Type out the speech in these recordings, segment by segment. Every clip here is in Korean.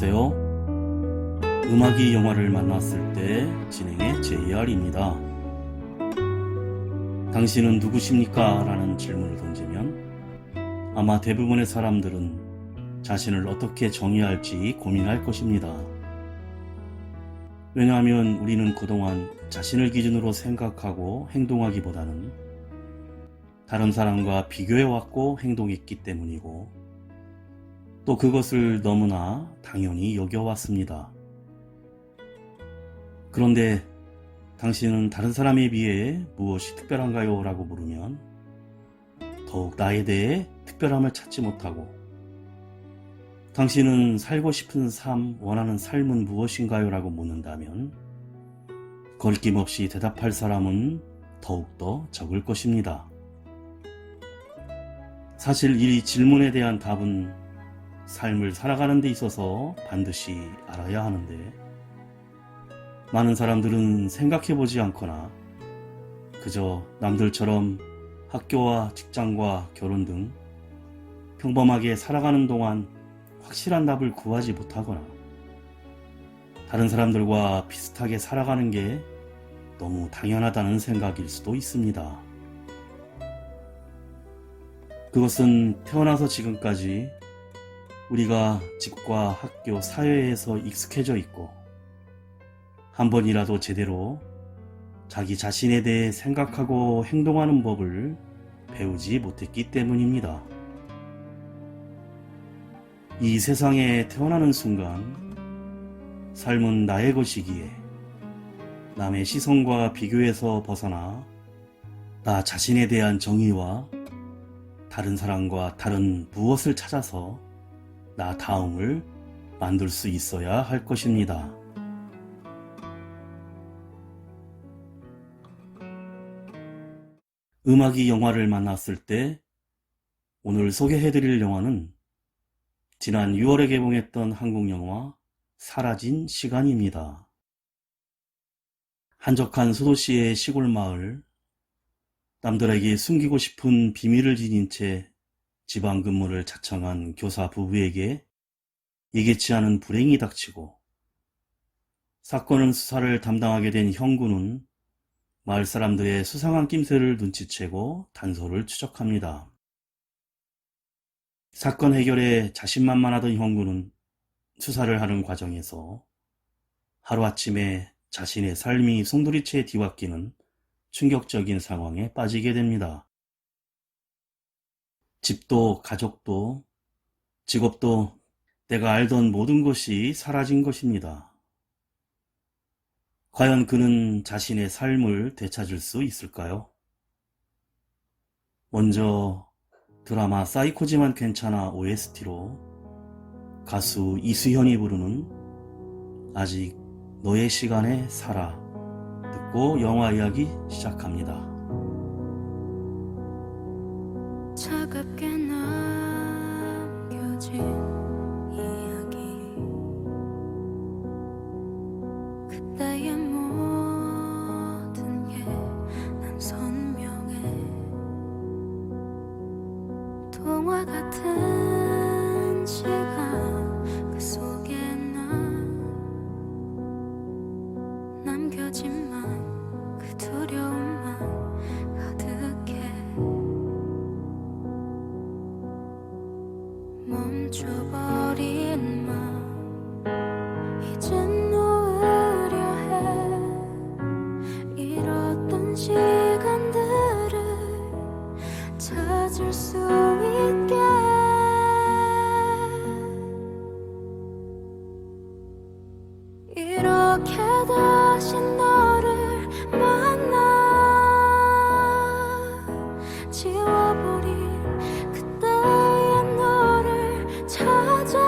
안녕하세요. 음악이 영화를 만났을 때 진행의 JR입니다. 당신은 누구십니까? 라는 질문을 던지면 아마 대부분의 사람들은 자신을 어떻게 정의할지 고민할 것입니다. 왜냐하면 우리는 그동안 자신을 기준으로 생각하고 행동하기보다는 다른 사람과 비교해왔고 행동했기 때문이고 또 그것을 너무나 당연히 여겨왔습니다. 그런데 당신은 다른 사람에 비해 무엇이 특별한가요? 라고 물으면 더욱 나에 대해 특별함을 찾지 못하고 당신은 살고 싶은 삶, 원하는 삶은 무엇인가요? 라고 묻는다면 거리낌없이 대답할 사람은 더욱더 적을 것입니다. 사실 이 질문에 대한 답은 삶을 살아가는 데 있어서 반드시 알아야 하는데 많은 사람들은 생각해보지 않거나 그저 남들처럼 학교와 직장과 결혼 등 평범하게 살아가는 동안 확실한 답을 구하지 못하거나 다른 사람들과 비슷하게 살아가는 게 너무 당연하다는 생각일 수도 있습니다. 그것은 태어나서 지금까지 우리가 집과 학교, 사회에서 익숙해져 있고 한 번이라도 제대로 자기 자신에 대해 생각하고 행동하는 법을 배우지 못했기 때문입니다. 이 세상에 태어나는 순간 삶은 나의 것이기에 남의 시선과 비교에서 벗어나 나 자신에 대한 정의와 다른 사람과 다른 무엇을 찾아서 나 다음을 만들 수 있어야 할 것입니다. 음악이 영화를 만났을 때 오늘 소개해드릴 영화는 지난 6월에 개봉했던 한국 영화 사라진 시간입니다. 한적한 소도시의 시골 마을, 남들에게 숨기고 싶은 비밀을 지닌 채 지방 근무를 자청한 교사 부부에게 예기치 않은 불행이 닥치고 사건 수사를 담당하게 된 형구는 마을 사람들의 수상한 낌새를 눈치채고 단서를 추적합니다. 사건 해결에 자신만만하던 형구는 수사를 하는 과정에서 하루아침에 자신의 삶이 송두리째 뒤바뀌는 충격적인 상황에 빠지게 됩니다. 집도 가족도 직업도 내가 알던 모든 것이 사라진 것입니다. 과연 그는 자신의 삶을 되찾을 수 있을까요? 먼저 드라마 사이코지만 괜찮아 OST로 가수 이수현이 부르는 아직 너의 시간에 살아 듣고 영화 이야기 시작합니다. 차갑게 남겨진 이야기 그때의 모든 게 난 선명해 동화 같은 시간 그 속에 난 남겨진만 그 두려움만 가득해 멈춰버린 마음 이젠 놓으려 해 잃었던 시간들을 찾을 수 있게 이렇게 다시 너를 만나 지워버린 그때의 너를 찾아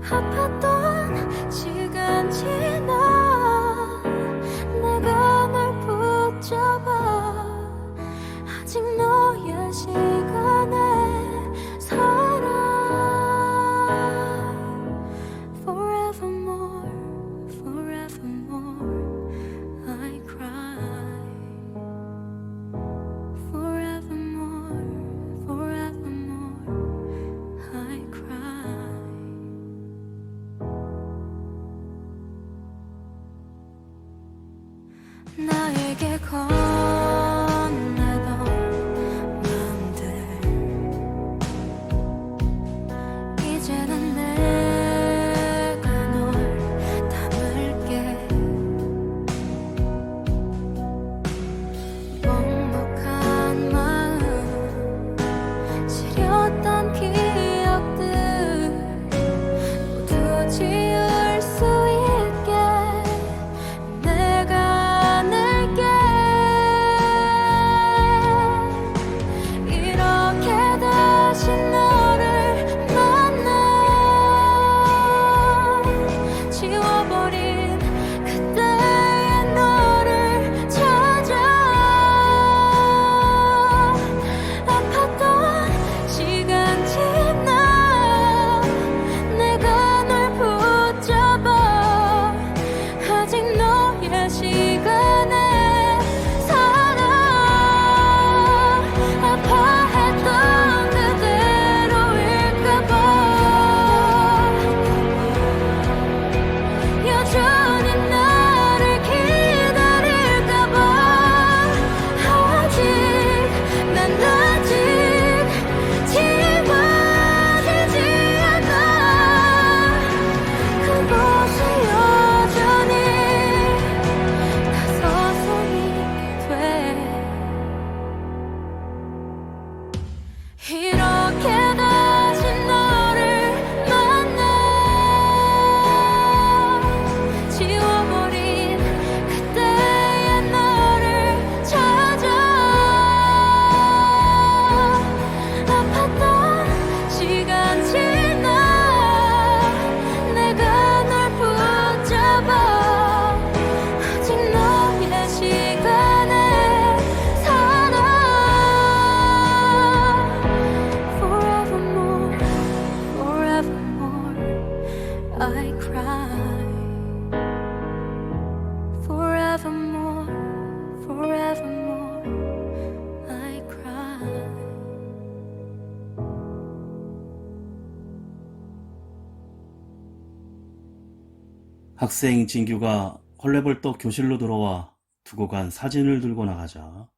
아팠던 시간 지나 내가 널 붙잡아 학생 진규가 헐레벌떡 교실로 들어와 두고 간 사진을 들고 나가자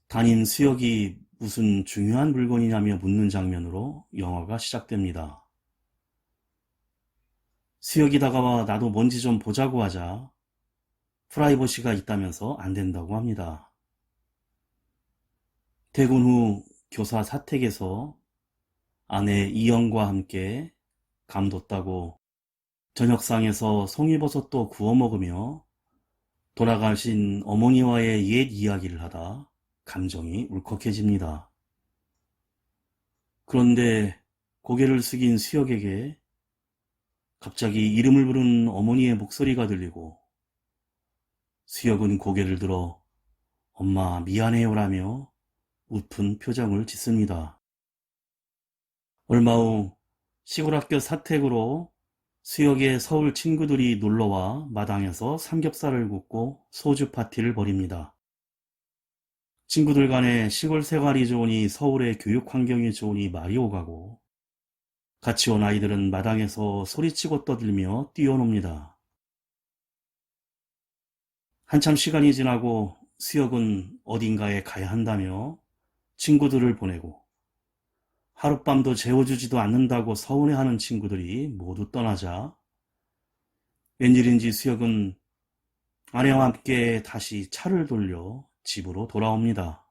담임 수혁이 무슨 중요한 물건이냐며 묻는 장면으로 영화가 시작됩니다. 수혁이 다가와 나도 뭔지 좀 보자고 하자 프라이버시가 있다면서 안 된다고 합니다. 퇴근 후 교사 사택에서 아내 이영과 함께 감뒀다고 저녁상에서 송이버섯도 구워 먹으며 돌아가신 어머니와의 옛 이야기를 하다 감정이 울컥해집니다. 그런데 고개를 숙인 수혁에게 갑자기 이름을 부르는 어머니의 목소리가 들리고 수혁은 고개를 들어 엄마 미안해요라며 웃픈 표정을 짓습니다. 얼마 후 시골 학교 사택으로 수혁의 서울 친구들이 놀러와 마당에서 삼겹살을 굽고 소주 파티를 벌입니다. 친구들 간에 시골 생활이 좋으니 서울의 교육 환경이 좋으니 말이 오가고 같이 온 아이들은 마당에서 소리치고 떠들며 뛰어놉니다. 한참 시간이 지나고 수혁은 어딘가에 가야 한다며 친구들을 보내고 하룻밤도 재워주지도 않는다고 서운해하는 친구들이 모두 떠나자 웬일인지 수혁은 아내와 함께 다시 차를 돌려 집으로 돌아옵니다.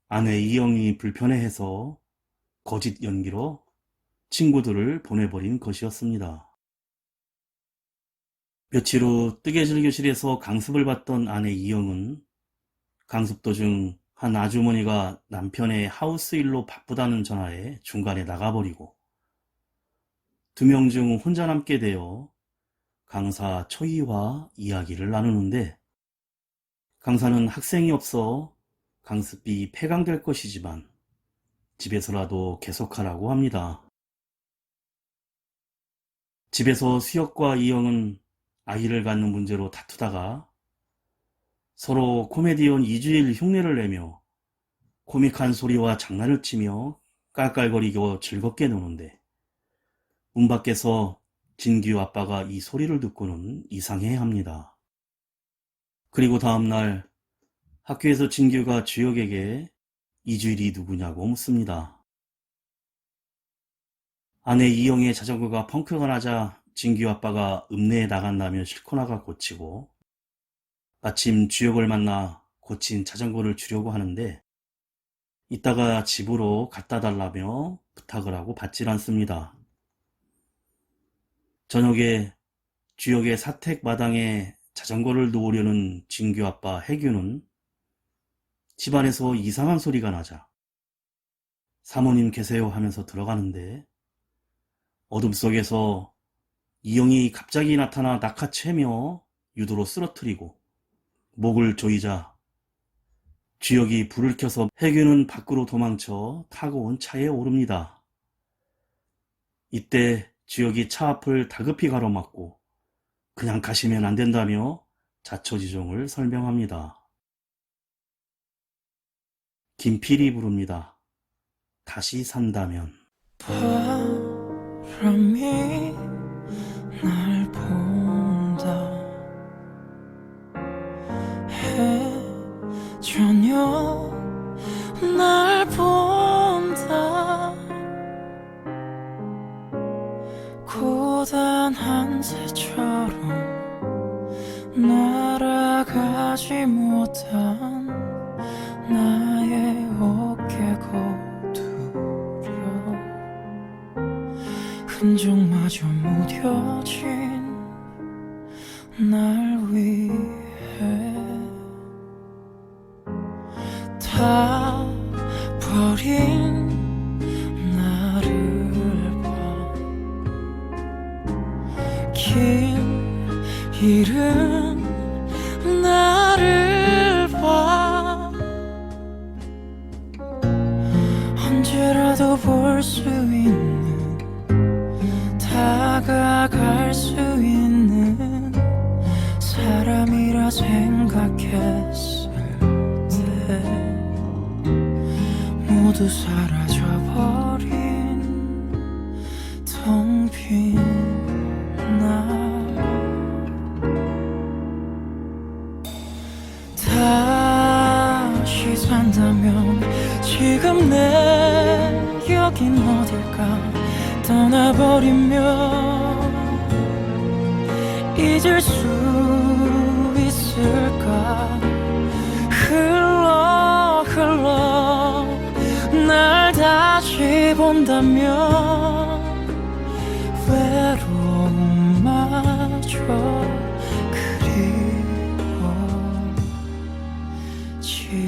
아내 이영이 불편해해서 거짓 연기로 친구들을 보내버린 것이었습니다. 며칠 후 뜨개질 교실에서 강습을 받던 아내 이영은 강습 도중 한 아주머니가 남편의 하우스 일로 바쁘다는 전화에 중간에 나가버리고 2명 중 혼자 남게 되어 강사 초이와 이야기를 나누는데 강사는 학생이 없어 강습비 폐강될 것이지만 집에서라도 계속하라고 합니다. 집에서 수혁과 이영은 아이를 갖는 문제로 다투다가 서로 코미디언 이주일 흉내를 내며 코믹한 소리와 장난을 치며 깔깔거리고 즐겁게 노는데 문 밖에서 진규 아빠가 이 소리를 듣고는 이상해합니다. 그리고 다음날 학교에서 진규가 주혁에게 이주일이 누구냐고 묻습니다. 아내 이영의 자전거가 펑크가 나자 진규 아빠가 읍내에 나간다며 싣고 나가 고치고 마침 주혁을 만나 고친 자전거를 주려고 하는데 이따가 집으로 갖다 달라며 부탁을 하고 받질 않습니다. 저녁에 주혁의 사택 마당에 자전거를 놓으려는 진규 아빠 해규는 집안에서 이상한 소리가 나자 사모님 계세요 하면서 들어가는데 어둠 속에서 이영이 갑자기 나타나 낚아채며 유도로 쓰러뜨리고 목을 조이자 주혁이 불을 켜서 해규는 밖으로 도망쳐 타고 온 차에 오릅니다. 이때 주혁이 차 앞을 다급히 가로막고 그냥 가시면 안 된다며 자초지종을 설명합니다. 김필이 부릅니다. 다시 산다면. 바람이 날 본다. 해 저녁 날 본다. 고단한 새처럼 날아가지 못한 나의 어깨 거두려 흔적마저 무뎌진 날 위해 다 버린 나를 봐. 긴 잃은 나를 봐. 언제라도 볼 수 있는 다가갈 수 있는 사람이라 생각했을 때 모두 사라져버린 텅 빈 산다면 지금 내 여긴 어딜까 떠나버리면 잊을 수 있을까 흘러 날 다시 본다면 외로움마저 그리워질까.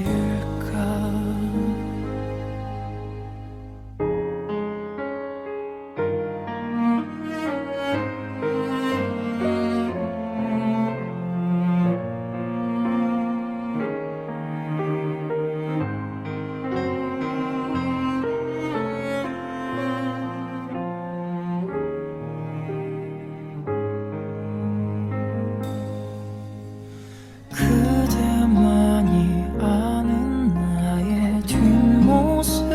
그대만이 아는 나의 뒷모습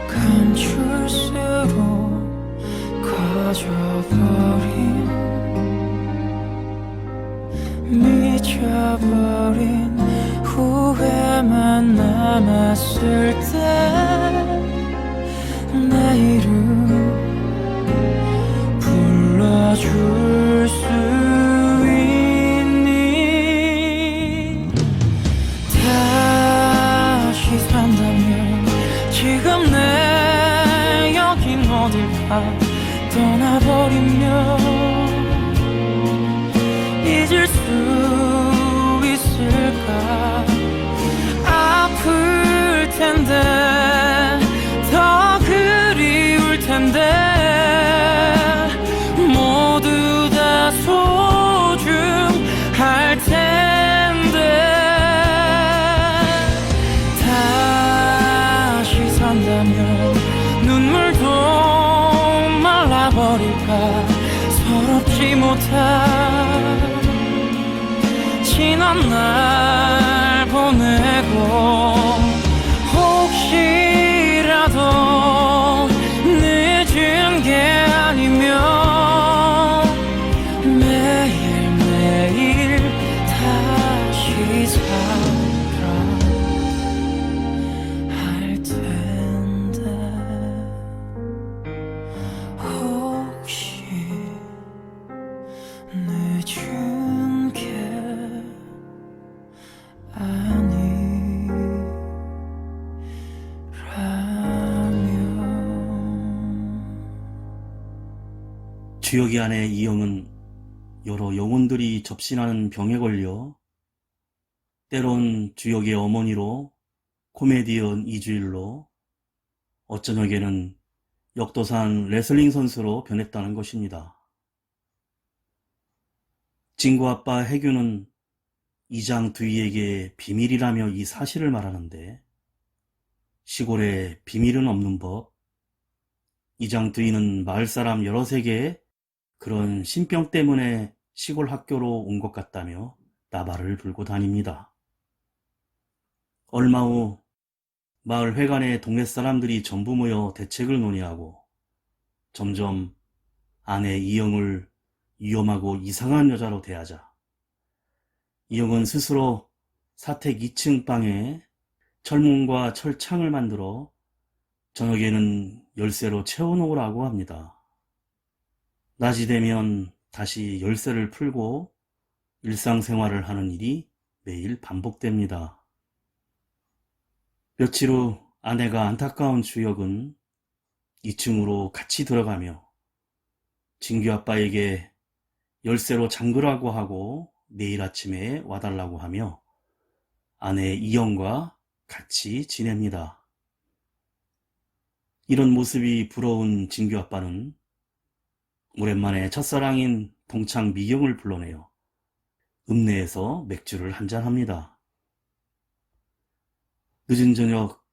감출수록 커져버린 미쳐버린 후회만 남았을 때 내 이름 불러줄 수 있니. 다시 산다면 지금 내 여긴 어딜까 떠나버리면 잊을 수 있을까. 아플 텐데 더 그리울 텐데 모두 다 소중할 텐데. 다시 산다면 눈물도 말라버릴까. 서럽지 못한 지난 날 보내고 혹시라도 늦은 게 아니면 매일매일 다시 살아 할 텐데. 혹시 늦은 게 주혁이 아내 이영은 여러 영혼들이 접신하는 병에 걸려 때론 주혁의 어머니로 코미디언 이주일로 어쩌녁에는 역도산 레슬링 선수로 변했다는 것입니다. 진구 아빠 해규는 이장 두이에게 비밀이라며 이 사실을 말하는데 시골에 비밀은 없는 법. 이장 두이는 마을 사람 여러 세계에 그런 신병 때문에 시골 학교로 온 것 같다며 나발을 불고 다닙니다. 얼마 후 마을 회관에 동네 사람들이 전부 모여 대책을 논의하고 점점 아내 이영을 위험하고 이상한 여자로 대하자 이영은 스스로 사택 2층 방에 철문과 철창을 만들어 저녁에는 열쇠로 채워놓으라고 합니다. 낮이 되면 다시 열쇠를 풀고 일상생활을 하는 일이 매일 반복됩니다. 며칠 후 아내가 안타까운 주혁은 2층으로 같이 들어가며 진규 아빠에게 열쇠로 잠그라고 하고 내일 아침에 와달라고 하며 아내 이영과 같이 지냅니다. 이런 모습이 부러운 진규 아빠는 오랜만에 첫사랑인 동창 미경을 불러내어 읍내에서 맥주를 한잔합니다. 늦은 저녁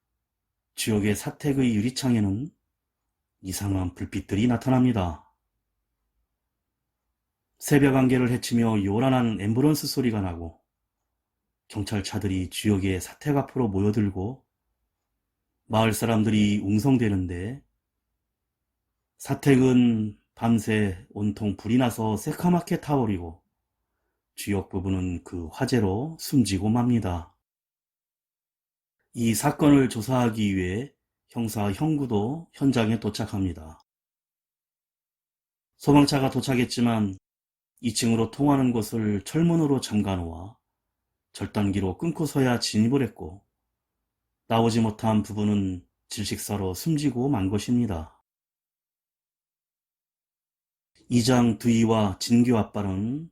주혁의 사택의 유리창에는 이상한 불빛들이 나타납니다. 새벽 안개를 헤치며 요란한 앰뷸런스 소리가 나고 경찰차들이 주혁의 사택 앞으로 모여들고 마을 사람들이 웅성대는데 사택은 밤새 온통 불이 나서 새카맣게 타오르고 주혁 부부는 그 화재로 숨지고 맙니다. 이 사건을 조사하기 위해 형사 형구도 현장에 도착합니다. 소방차가 도착했지만 2층으로 통하는 곳을 철문으로 잠가 놓아 절단기로 끊고서야 진입을 했고, 나오지 못한 부부는 질식사로 숨지고 만 것입니다. 이장 두이와 진규 아빠는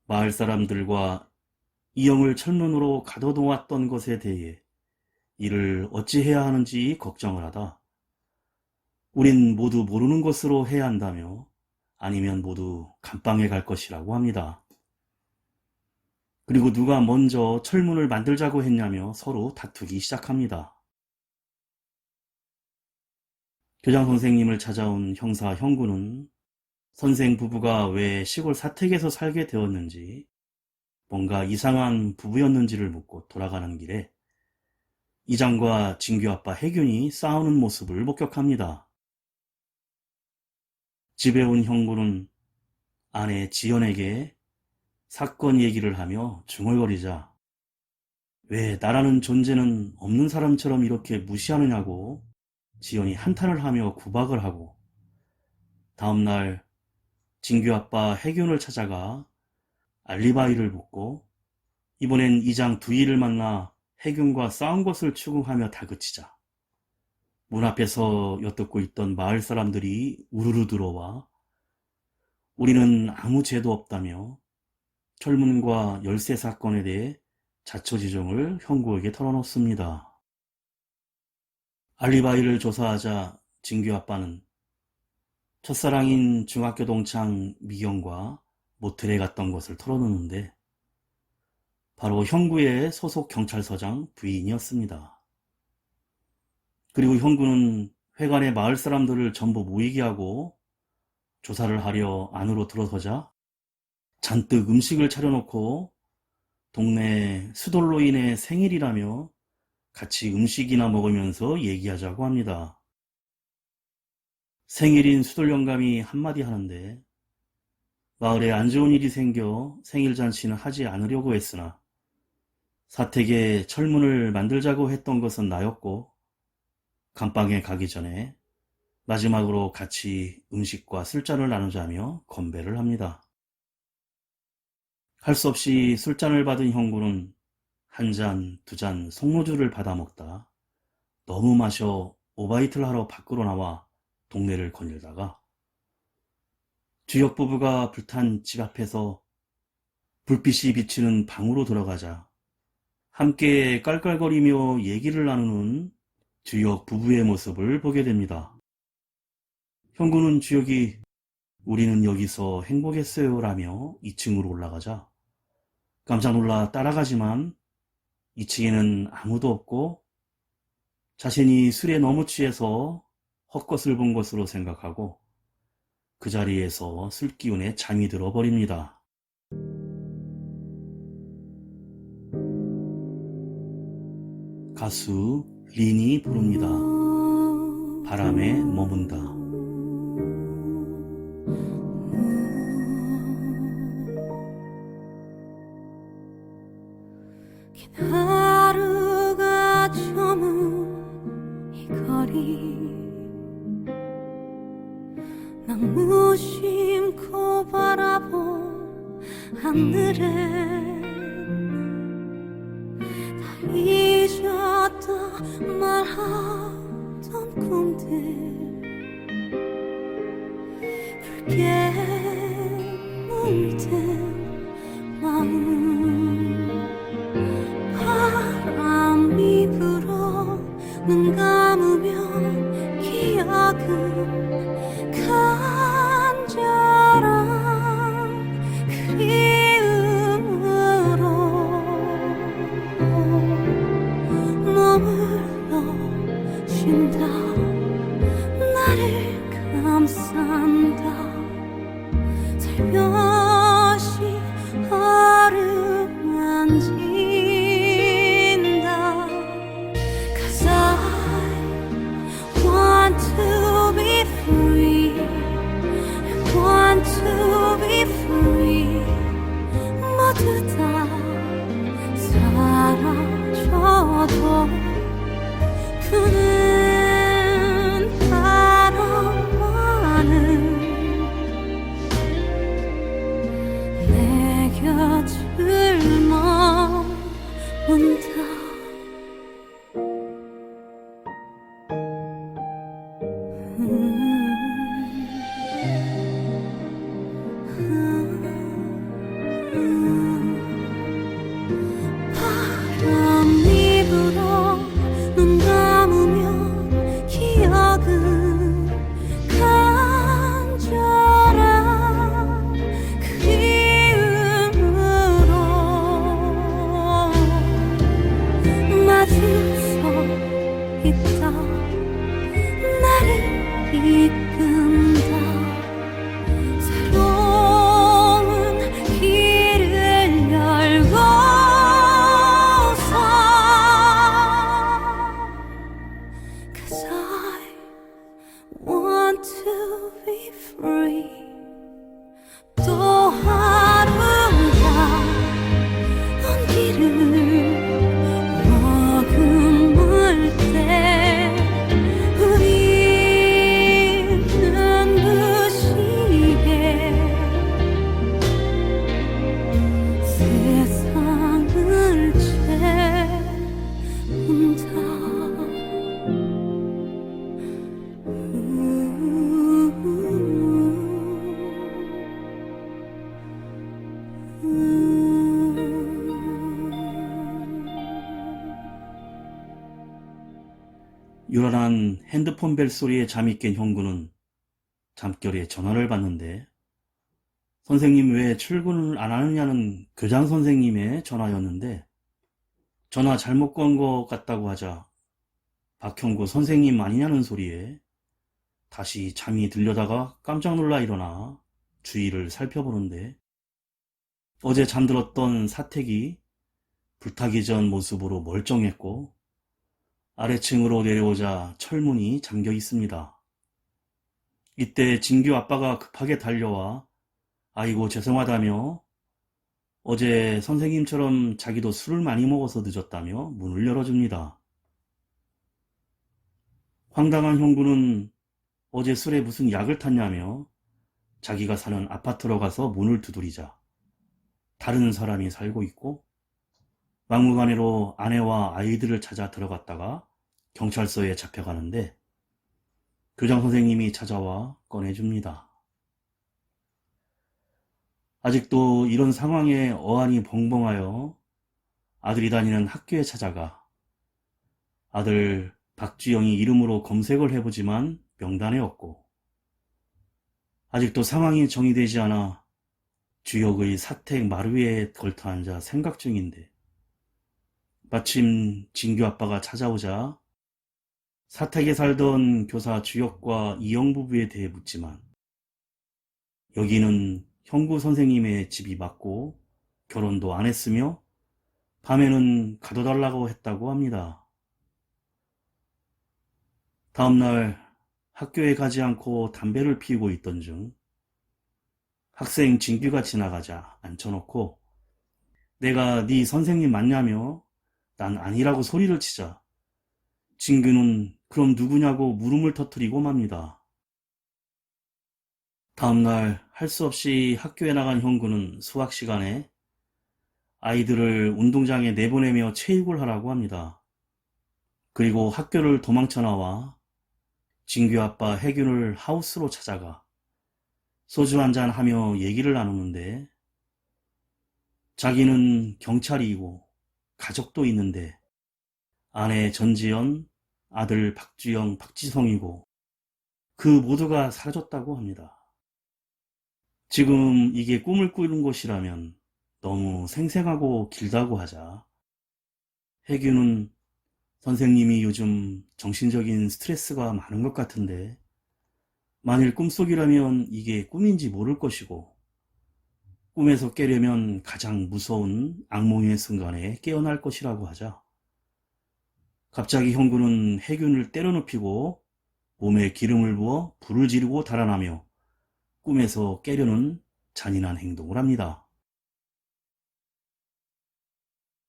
마을 사람들과 이영을 철문으로 가둬놓았던 것에 대해 이를 어찌해야 하는지 걱정을 하다 우린 모두 모르는 것으로 해야 한다며 아니면 모두 감방에 갈 것이라고 합니다. 그리고 누가 먼저 철문을 만들자고 했냐며 서로 다투기 시작합니다. 교장 선생님을 찾아온 형사 형구는 선생 부부가 왜 시골 사택에서 살게 되었는지, 뭔가 이상한 부부였는지를 묻고 돌아가는 길에 이장과 진규 아빠 혜균이 싸우는 모습을 목격합니다. 집에 온 형구는 아내 지연에게 사건 얘기를 하며 중얼거리자 왜 나라는 존재는 없는 사람처럼 이렇게 무시하느냐고 지연이 한탄을 하며 구박을 하고, 다음날 진규 아빠 혜균을 찾아가 알리바이를 묻고 이번엔 이장 두이를 만나 혜균과 싸운 것을 추궁하며 다그치자 문 앞에서 엿듣고 있던 마을 사람들이 우르르 들어와 우리는 아무 죄도 없다며 철문과 열쇠 사건에 대해 자초지종을 형구에게 털어놓습니다. 알리바이를 조사하자 진규 아빠는 첫사랑인 중학교 동창 미경과 모텔에 갔던 것을 털어놓는데 바로 형구의 소속 경찰서장 부인이었습니다. 그리고 형구는 회관에 마을 사람들을 전부 모이게 하고 조사를 하려 안으로 들어서자 잔뜩 음식을 차려놓고 동네 수돌로인의 생일이라며 같이 음식이나 먹으면서 얘기하자고 합니다. 생일인 수돌 영감이 한마디 하는데 마을에 안 좋은 일이 생겨 생일 잔치는 하지 않으려고 했으나 사택에 철문을 만들자고 했던 것은 나였고 감방에 가기 전에 마지막으로 같이 음식과 술잔을 나누자며 건배를 합니다. 할 수 없이 술잔을 받은 형구는 한 잔, 두 잔 송로주를 받아 먹다 너무 마셔 오바이트를 하러 밖으로 나와 동네를 거닐다가 주역 부부가 불탄 집 앞에서 불빛이 비치는 방으로 들어가자 함께 깔깔거리며 얘기를 나누는 주역 부부의 모습을 보게 됩니다. 형구는 주역이 우리는 여기서 행복했어요 라며 2층으로 올라가자 깜짝 놀라 따라가지만 2층에는 아무도 없고 자신이 술에 너무 취해서 헛것을 본 것으로 생각하고 그 자리에서 술기운에 잠이 들어버립니다. 가수 린이 부릅니다. 바람에 머문다. 하루가 저문 이 거리 난 무심코 바라본 하늘에 다 잊었다 말하던 꿈들 붉게 물든 마음 바람이 불어 눈 감으면 기억은 간절한 그리움으로 머물러 쉰다 나를 감싼다 살며시 어루만진다 Cause I want to be free I want to be free 모두 다 사라져도 부는 바람만은 내 곁을 머문다. 바람이 불어 눈 감으면 기억은 간절한 그리움으로 마주서 있다. 나를 이끈다. 새로운 길을 열고서 Cause I want to be free. 또 하루가 먼 길을 머금을 때 우리는 눈부시게 세상을 채운다. 요란한 핸드폰 벨소리에 잠이 깬 형구는 잠결에 전화를 받는데 선생님 왜 출근을 안 하느냐는 교장 선생님의 전화였는데 전화 잘못 건 것 같다고 하자 박형구 선생님 아니냐는 소리에 다시 잠이 들려다가 깜짝 놀라 일어나 주위를 살펴보는데 어제 잠들었던 사택이 불타기 전 모습으로 멀쩡했고 아래층으로 내려오자 철문이 잠겨 있습니다. 이때 진규 아빠가 급하게 달려와 아이고 죄송하다며 어제 선생님처럼 자기도 술을 많이 먹어서 늦었다며 문을 열어줍니다. 황당한 형구는 어제 술에 무슨 약을 탔냐며 자기가 사는 아파트로 가서 문을 두드리자 다른 사람이 살고 있고 막무가내로 아내와 아이들을 찾아 들어갔다가 경찰서에 잡혀가는데 교장 선생님이 찾아와 꺼내줍니다. 아직도 이런 상황에 어안이 벙벙하여 아들이 다니는 학교에 찾아가 아들 박주영이 이름으로 검색을 해보지만 명단에 없고 아직도 상황이 정리되지 않아 주역의 사택 마루에 걸터앉아 생각 중인데 마침 진규 아빠가 찾아오자 사택에 살던 교사 주역과 이영 부부에 대해 묻지만 여기는 형구 선생님의 집이 맞고 결혼도 안 했으며 밤에는 가둬달라고 했다고 합니다. 다음날 학교에 가지 않고 담배를 피우고 있던 중 학생 진규가 지나가자 앉혀놓고 내가 네 선생님 맞냐며 난 아니라고 소리를 치자 진규는 그럼 누구냐고 물음을 터뜨리고 맙니다. 다음날 할 수 없이 학교에 나간 형구는 수학 시간에 아이들을 운동장에 내보내며 체육을 하라고 합니다. 그리고 학교를 도망쳐 나와 진규 아빠 혜균을 하우스로 찾아가 소주 한잔 하며 얘기를 나누는데 자기는 경찰이고 가족도 있는데 아내 전지연, 아들 박주영, 박지성이고 그 모두가 사라졌다고 합니다. 지금 이게 꿈을 꾸는 것이라면 너무 생생하고 길다고 하자 혜규는 선생님이 요즘 정신적인 스트레스가 많은 것 같은데 만일 꿈속이라면 이게 꿈인지 모를 것이고 꿈에서 깨려면 가장 무서운 악몽의 순간에 깨어날 것이라고 하자 갑자기 형구는 혜균을 때려눕히고 몸에 기름을 부어 불을 지르고 달아나며 꿈에서 깨려는 잔인한 행동을 합니다.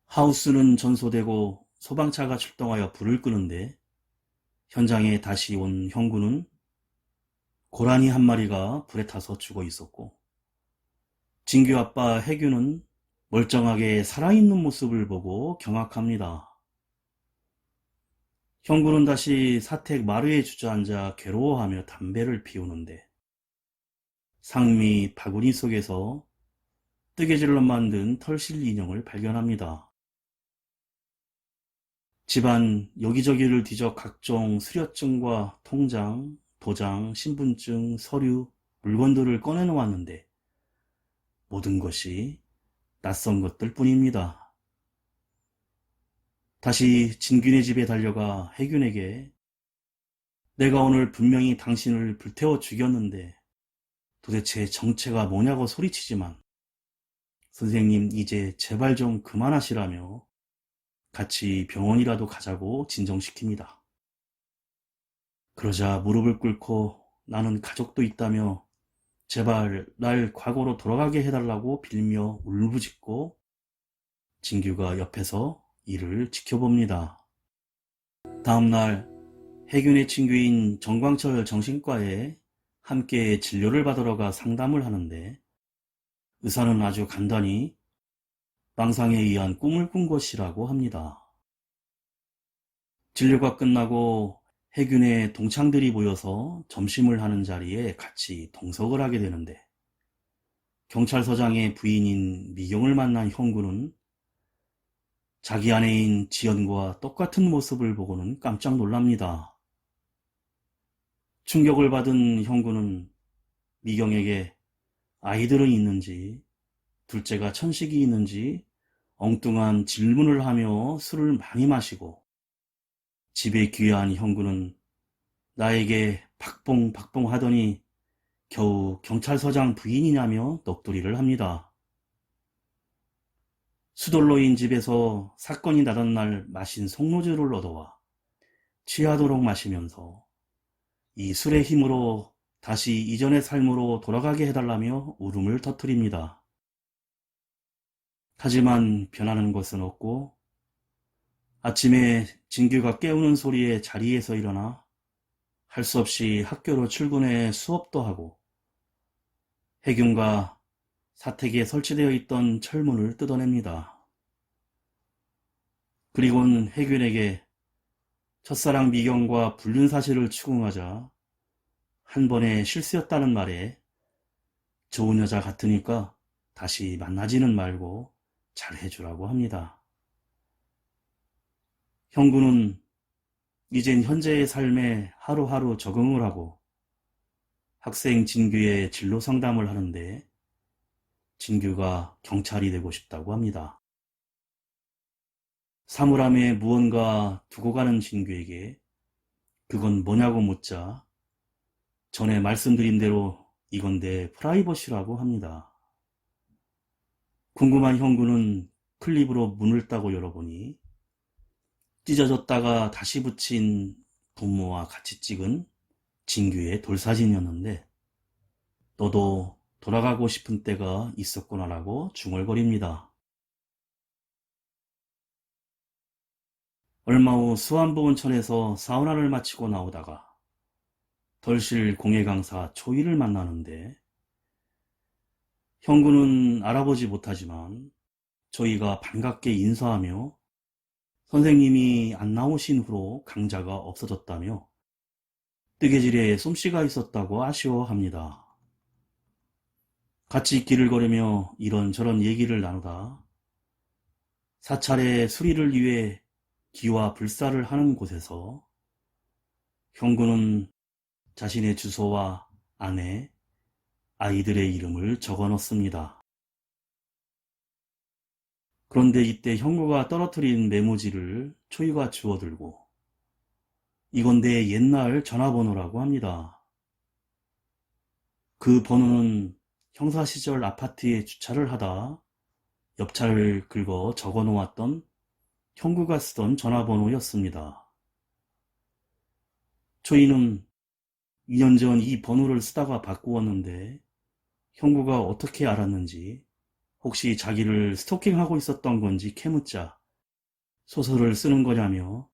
하우스는 전소되고 소방차가 출동하여 불을 끄는데 현장에 다시 온 형구는 고라니 한 마리가 불에 타서 죽어 있었고, 진규 아빠 해규는 멀쩡하게 살아있는 모습을 보고 경악합니다. 형구는 다시 사택 마루에 주저앉아 괴로워하며 담배를 피우는데, 상미 바구니 속에서 뜨개질로 만든 털실 인형을 발견합니다. 집안 여기저기를 뒤져 각종 수료증과 통장, 도장, 신분증, 서류, 물건들을 꺼내놓았는데 모든 것이 낯선 것들 뿐입니다. 다시 진균의 집에 달려가 해균에게 내가 오늘 분명히 당신을 불태워 죽였는데 도대체 정체가 뭐냐고 소리치지만 선생님 이제 제발 좀 그만하시라며 같이 병원이라도 가자고 진정시킵니다. 그러자 무릎을 꿇고 나는 가족도 있다며 제발 날 과거로 돌아가게 해달라고 빌며 울부짖고 진규가 옆에서 이를 지켜봅니다. 다음날 해균의 친구인 정광철 정신과에 함께 진료를 받으러 가 상담을 하는데 의사는 아주 간단히 망상에 의한 꿈을 꾼 것이라고 합니다. 진료가 끝나고 해균의 동창들이 모여서 점심을 하는 자리에 같이 동석을 하게 되는데 경찰서장의 부인인 미경을 만난 형구는 자기 아내인 지연과 똑같은 모습을 보고는 깜짝 놀랍니다. 충격을 받은 형구는 미경에게 아이들은 있는지 둘째가 천식이 있는지 엉뚱한 질문을 하며 술을 많이 마시고 집에 귀한 형구는 나에게 박봉 하더니 겨우 경찰서장 부인이냐며 넋두리를 합니다. 수돌로인 집에서 사건이 나던 날 마신 송로주를 얻어와 취하도록 마시면서 이 술의 힘으로 다시 이전의 삶으로 돌아가게 해달라며 울음을 터뜨립니다. 하지만 변하는 것은 없고 아침에 진규가 깨우는 소리에 자리에서 일어나 할 수 없이 학교로 출근해 수업도 하고 해균과 사택에 설치되어 있던 철문을 뜯어냅니다. 그리고는 해균에게 첫사랑 미경과 불륜 사실을 추궁하자 한 번의 실수였다는 말에 좋은 여자 같으니까 다시 만나지는 말고 잘 해주라고 합니다. 형구는 이젠 현재의 삶에 하루하루 적응을 하고 학생 진규의 진로 상담을 하는데 진규가 경찰이 되고 싶다고 합니다. 사물함에 무언가 두고 가는 진규에게 그건 뭐냐고 묻자 전에 말씀드린 대로 이건 내 프라이버시라고 합니다. 궁금한 형구는 클립으로 문을 따고 열어보니 찢어졌다가 다시 붙인 부모와 같이 찍은 진규의 돌사진이었는데 너도 돌아가고 싶은 때가 있었구나라고 중얼거립니다. 얼마 후 수안보온천에서 사우나를 마치고 나오다가 덜실 공예 강사 초이를 만나는데 형구는 알아보지 못하지만 초이가 반갑게 인사하며 선생님이 안 나오신 후로 강좌가 없어졌다며 뜨개질에 솜씨가 있었다고 아쉬워합니다. 같이 길을 걸으며 이런저런 얘기를 나누다 사찰의 수리를 위해 기와 불사를 하는 곳에서 형구는 자신의 주소와 아내, 아이들의 이름을 적어 놓습니다. 그런데 이때 형구가 떨어뜨린 메모지를 초이가 주워들고 이건 내 옛날 전화번호라고 합니다. 그 번호는 형사 시절 아파트에 주차를 하다 옆차를 긁어 적어 놓았던 형구가 쓰던 전화번호였습니다. 초이는 2년 전 이 번호를 쓰다가 바꾸었는데 형구가 어떻게 알았는지 혹시 자기를 스토킹하고 있었던 건지 캐묻자 소설을 쓰는 거냐며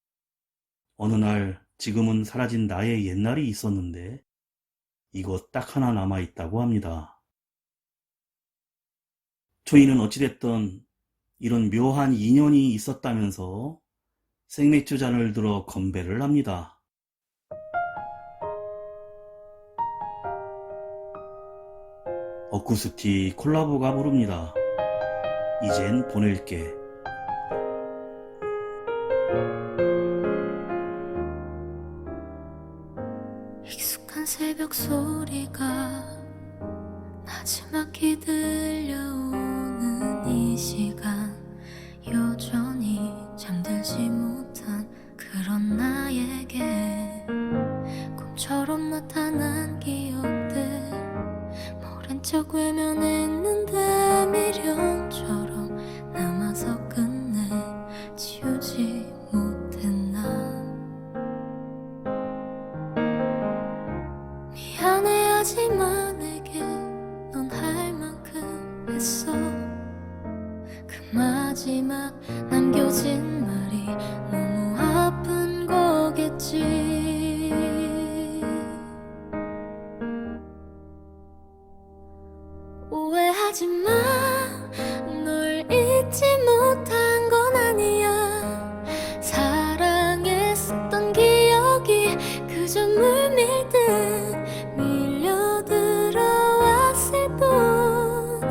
어느 날 지금은 사라진 나의 옛날이 있었는데 이곳 딱 하나 남아있다고 합니다. 초이는 어찌됐든 이런 묘한 인연이 있었다면서 생맥주 잔을 들어 건배를 합니다. 어쿠스틱 콜라보가 부릅니다. 이젠 보낼게. 익숙한 새벽 소리가 나지막히 들려오는 이 시간, 여전히 잠들지 못한 그런 나에게 꿈처럼 나타난 기억들, 모른 척 외면했는데 미련처럼 남아서 끝내 지우지 못했나. 미안해하지만 내게 넌 할 만큼 했어. 그 마지막 남겨진 말이 너무 아픈 거겠지. 오해하지 마, 널 잊지 못한 건 아니야. 사랑했었던 기억이 그저 물밀듯 밀려들어왔을 뿐.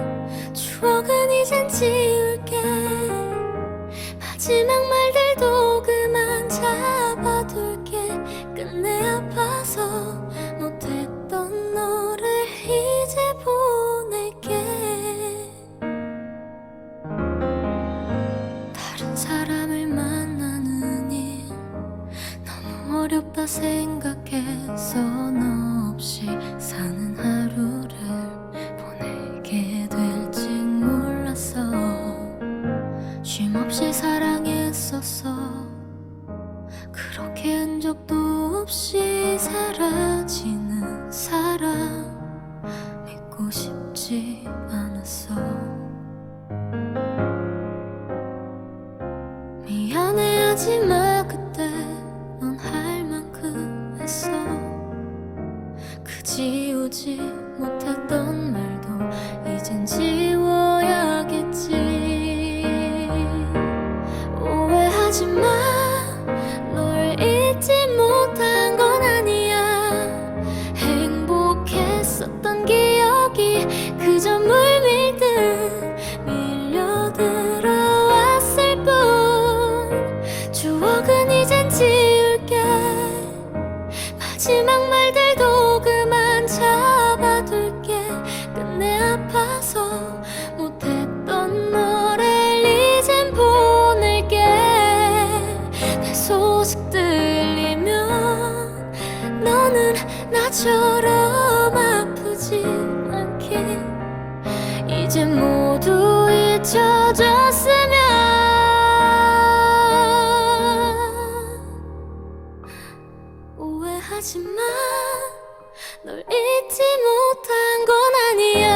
추억은 이젠 지울게. 마지막 말들도 그만 잡아둘게. 끝내 아파서 못했던 너를 이제 보낼게. 다른 사람을 만나는 일 너무 어렵다 생각해서 너 없이 사는 하루를 보내게 될지 몰랐어. 쉼없이 사랑했었어. 그렇게 흔적도 없이 사라지는 사랑 믿고 싶지 않았어. 미안해하지 마, 그때 넌 할 만큼 했어. 그 지우지 못했던 말도 이젠 지워야겠지. 오해하지 마, 널 잊지 못한 건 아니야. 행복했었던 기억이 그저 물밀듯 밀려들어왔을 뿐. 추억은 이젠 지울게. 마지막 말들도 그만 잡아둘게. 끝내 아파서 못했던 너를 이젠 보낼게. 내 소식 들리면 너는 나처럼 아프지 않게. 이제 모두 잊혀졌으면. 오해하지 마, 널 잊지 못한 건 아니야.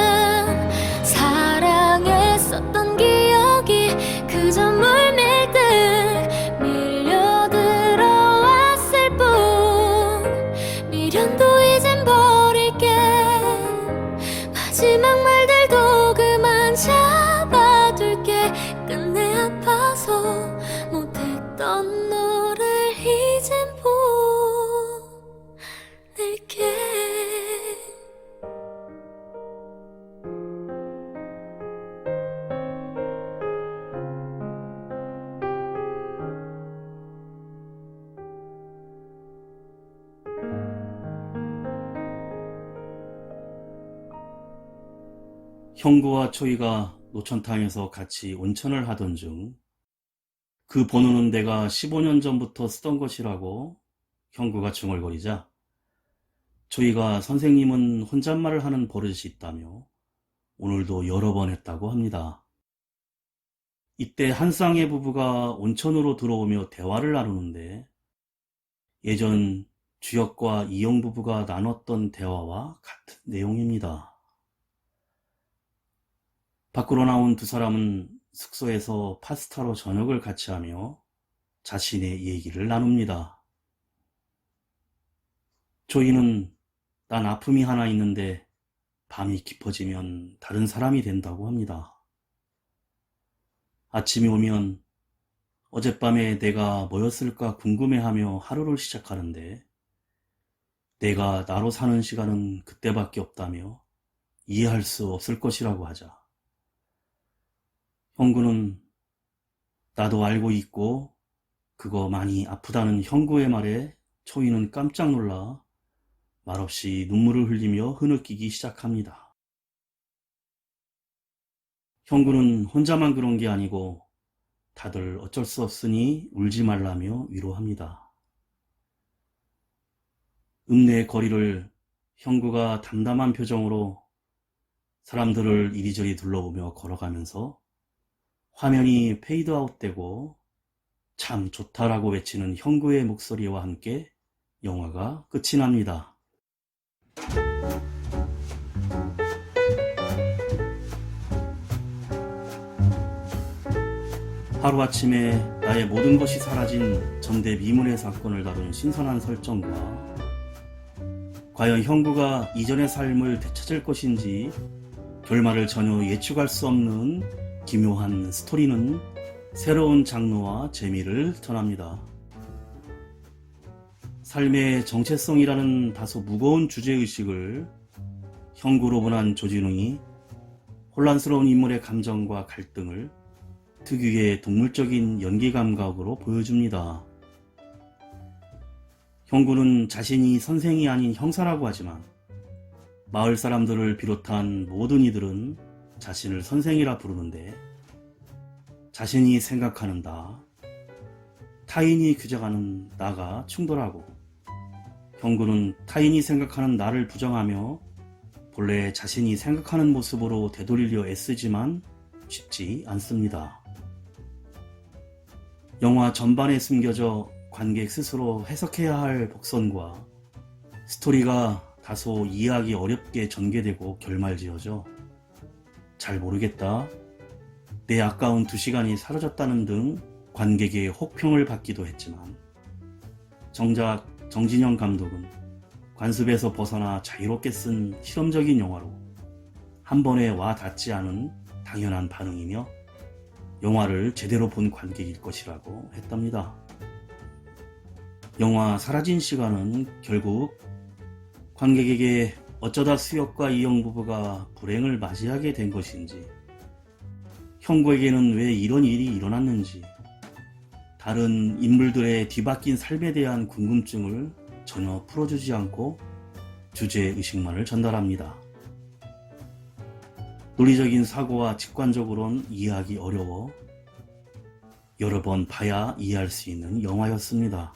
사랑했었던 기억이 그저 물밀듯 밀려들어왔을 뿐. 미련도 이젠 버릴게. 마지막 말들도 그만 잡아둘게. 끝내 아파서 못했던 너를 이젠 보낼게. 형구와 초이가 노천탕에서 같이 온천을 하던 중 그 번호는 내가 15년 전부터 쓰던 것이라고 형구가 중얼거리자 초이가 선생님은 혼잣말을 하는 버릇이 있다며 오늘도 여러 번 했다고 합니다. 이때 한쌍의 부부가 온천으로 들어오며 대화를 나누는데 예전 주혁과 이영 부부가 나눴던 대화와 같은 내용입니다. 밖으로 나온 두 사람은 숙소에서 파스타로 저녁을 같이 하며 자신의 얘기를 나눕니다. 조이는 난 아픔이 하나 있는데 밤이 깊어지면 다른 사람이 된다고 합니다. 아침이 오면 어젯밤에 내가 뭐였을까 궁금해하며 하루를 시작하는데 내가 나로 사는 시간은 그때밖에 없다며 이해할 수 없을 것이라고 하자. 형구는 나도 알고 있고 그거 많이 아프다는 형구의 말에 초이는 깜짝 놀라 말없이 눈물을 흘리며 흐느끼기 시작합니다. 형구는 혼자만 그런 게 아니고 다들 어쩔 수 없으니 울지 말라며 위로합니다. 읍내 거리를 형구가 담담한 표정으로 사람들을 이리저리 둘러보며 걸어가면서 화면이 페이드아웃되고 참 좋다라고 외치는 형구의 목소리와 함께 영화가 끝이 납니다. 하루아침에 나의 모든 것이 사라진 전대 미문의 사건을 다룬 신선한 설정과 과연 형구가 이전의 삶을 되찾을 것인지 결말을 전혀 예측할 수 없는 기묘한 스토리는 새로운 장르와 재미를 전합니다. 삶의 정체성이라는 다소 무거운 주제의식을 형구로 보난 조진웅이 혼란스러운 인물의 감정과 갈등을 특유의 동물적인 연기 감각으로 보여줍니다. 형구는 자신이 선생이 아닌 형사라고 하지만 마을 사람들을 비롯한 모든 이들은 자신을 선생이라 부르는데 자신이 생각하는 나, 타인이 규정하는 나가 충돌하고 형구는 타인이 생각하는 나를 부정하며 본래 자신이 생각하는 모습으로 되돌리려 애쓰지만 쉽지 않습니다. 영화 전반에 숨겨져 관객 스스로 해석해야 할 복선과 스토리가 다소 이해하기 어렵게 전개되고 결말지어져 잘 모르겠다, 내 아까운 2시간이 사라졌다는 등 관객의 혹평을 받기도 했지만 정작 정진영 감독은 관습에서 벗어나 자유롭게 쓴 실험적인 영화로 한 번에 와 닿지 않은 당연한 반응이며 영화를 제대로 본 관객일 것이라고 했답니다. 영화 사라진 시간은 결국 관객에게 어쩌다 수혁과 이영 부부가 불행을 맞이하게 된 것인지, 형구에게는 왜 이런 일이 일어났는지, 다른 인물들의 뒤바뀐 삶에 대한 궁금증을 전혀 풀어주지 않고 주제의식만을 전달합니다. 논리적인 사고와 직관적으로는 이해하기 어려워 여러 번 봐야 이해할 수 있는 영화였습니다.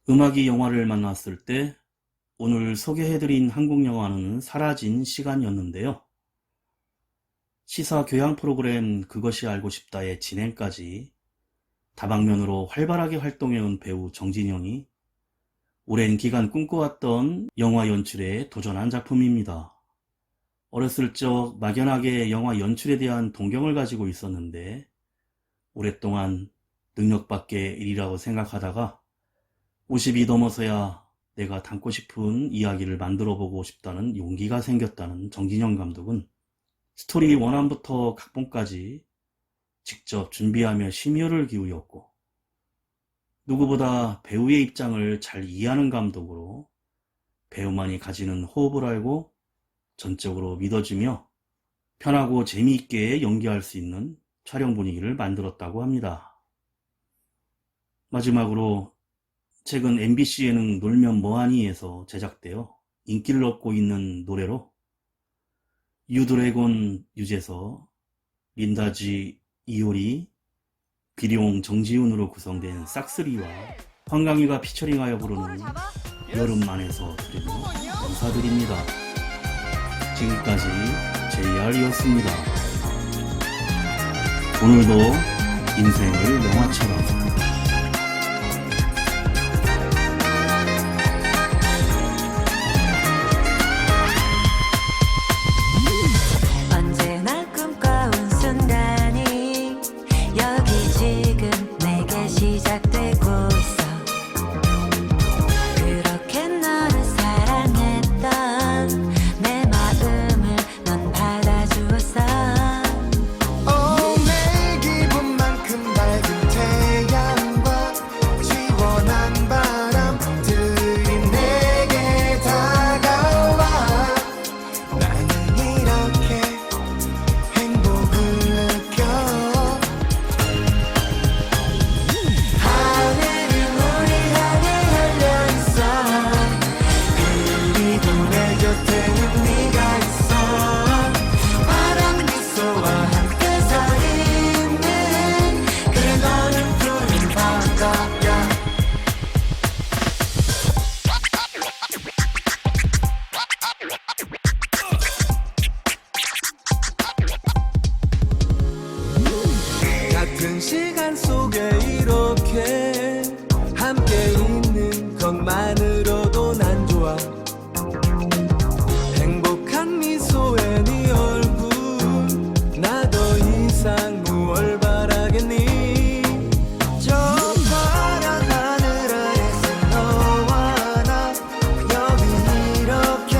음악이 영화를 만났을 때 오늘 소개해드린 한국 영화는 사라진 시간이었는데요. 시사 교양 프로그램 그것이 알고 싶다의 진행까지 다방면으로 활발하게 활동해온 배우 정진영이 오랜 기간 꿈꿔왔던 영화 연출에 도전한 작품입니다. 어렸을 적 막연하게 영화 연출에 대한 동경을 가지고 있었는데 오랫동안 능력밖의 일이라고 생각하다가 50이 넘어서야 내가 담고 싶은 이야기를 만들어보고 싶다는 용기가 생겼다는 정진영 감독은 스토리 원안부터 각본까지 직접 준비하며 심혈을 기울였고 누구보다 배우의 입장을 잘 이해하는 감독으로 배우만이 가지는 호흡을 알고 전적으로 믿어주며 편하고 재미있게 연기할 수 있는 촬영 분위기를 만들었다고 합니다. 마지막으로 최근 MBC 예능 놀면 뭐하니에서 제작되어 인기를 얻고 있는 노래로 유드래곤 유재석, 민다지 이효리, 비룡 정지훈으로 구성된 싹쓰리와 황강희가 피처링하여 부르는 여름만에서 드리는 감사드립니다. 지금까지 JR이었습니다. 오늘도 인생을 영화처럼 언제나 꿈꿔온 순간이 여기 지금 내게 시작 같은 시간 속에 이렇게 함께 있는 것만으로도 난 좋아. 행복한 미소의 네 얼굴 나 더 이상 무얼 바라겠니. 저 파란 하늘 아래서 너와 나 여기 이렇게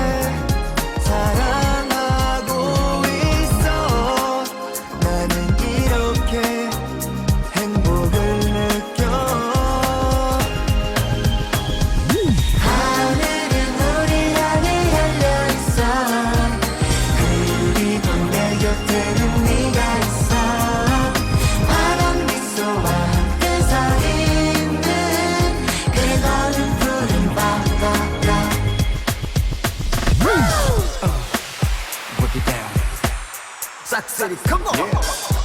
사랑하고 있어. 나는 이렇게 행복을 느껴. 하늘은 우리 향해 열려있어. 그리고 내 곁에는 네가 있어. 환한 미소와 함께 서 있는 그래 너는 푸른 바다다. Break it down. 싹쓸이 come on.